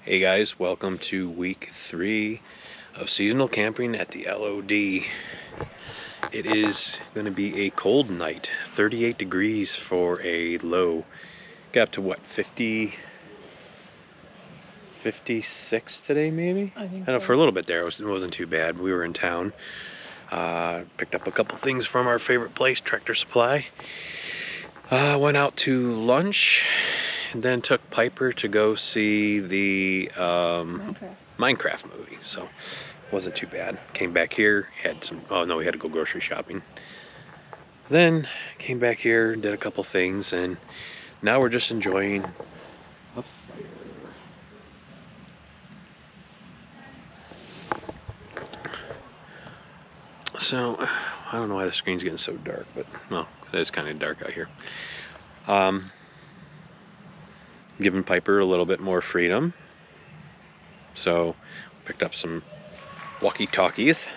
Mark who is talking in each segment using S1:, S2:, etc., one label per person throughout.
S1: Hey guys, welcome to week 3 of seasonal camping at the LOD. It is going to be a cold night, 38 degrees for a low. Got up to what, 56 today maybe?
S2: I think
S1: I know
S2: so.
S1: for a little bit there it wasn't too bad. We were in town. Picked up a couple things from our favorite place, Tractor Supply. Went out to lunch. And then took Piper to go see the Minecraft movie, so wasn't too bad. Came back here, had some, oh no, we had to go grocery shopping. Then came back here, did a couple things, and now we're just enjoying a fire. So, I don't know why the screen's getting so dark, but well, it's kind of dark out here. Giving Piper a little bit more freedom. So picked up some walkie-talkies,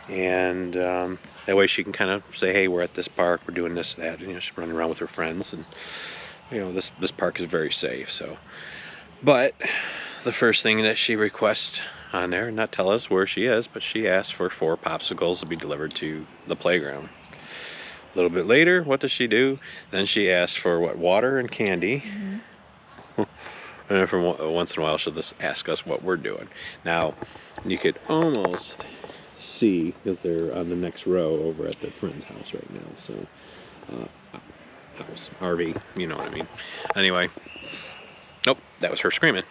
S1: and that way she can kind of say, hey, we're at this park, we're doing this, that, and, she's running around with her friends, and this park is very safe. So, but the first thing that she requests on there, not tell us where she is, but she asked for 4 popsicles to be delivered to the playground. A little bit later, what does she do? Then she asked for what, water and candy. And every once in a while she'll just ask us what we're doing. Now, you could almost see, because they're on the next row over at their friend's house right now. So, house, RV, you know what I mean. Anyway, nope, that was her screaming.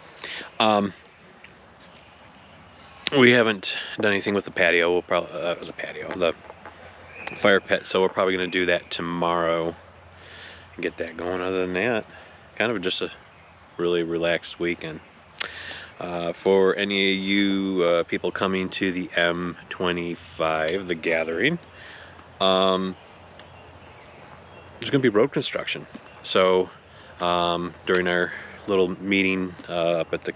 S1: We haven't done anything with the patio. We'll probably, the fire pit, so we're probably going to do that tomorrow and get that going. Other than that, kind of just a really relaxed weekend. For any of you people coming to the M25, the gathering, there's going to be road construction. So during our little meeting up at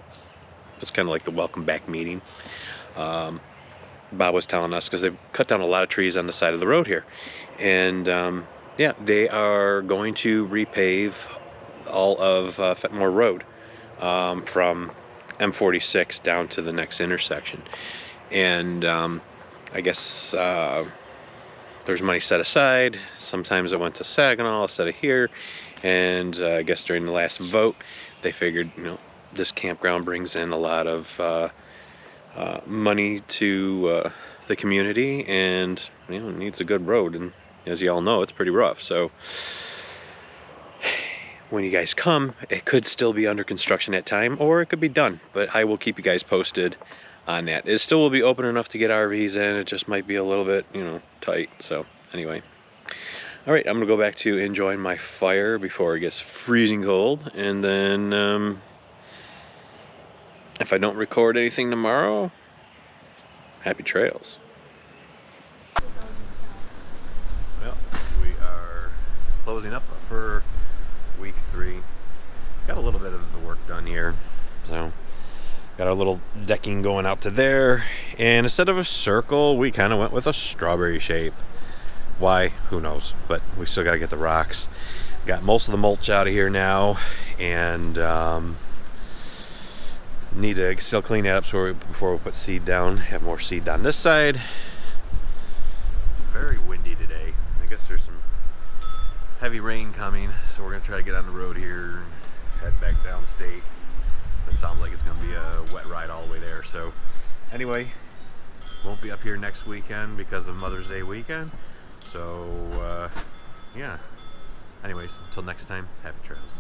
S1: it's kind of like the welcome back meeting, Bob was telling us, because they've cut down a lot of trees on the side of the road here, and yeah, they are going to repave all of Fetmore Road from M46 down to the next intersection. And I guess there's money set aside. Sometimes it went to Saginaw instead of here, and I guess during the last vote they figured, this campground brings in a lot of money to the community, and it needs a good road, and as you all know, it's pretty rough. So when you guys come, it could still be under construction at time, or it could be done, but I will keep you guys posted on that. It still will be open enough to get RVs in. It just might be a little bit, tight. So anyway, all right, I'm gonna go back to enjoying my fire before it gets freezing cold, and then if I don't record anything tomorrow, happy trails. Well, we are closing up for week 3. Got a little bit of the work done here, so got our little decking going out to there, and instead of a circle we kind of went with a strawberry shape. Why? Who knows, but we still got to get the rocks. Got most of the mulch out of here now, and need to still clean that up before we put seed down. Have more seed on this side. Very windy today. I guess there's some heavy rain coming, so we're gonna try to get on the road here, head back downstate. It sounds like it's gonna be a wet ride all the way there. So anyway, won't be up here next weekend because of Mother's Day weekend. So yeah, anyways, until next time, happy trails.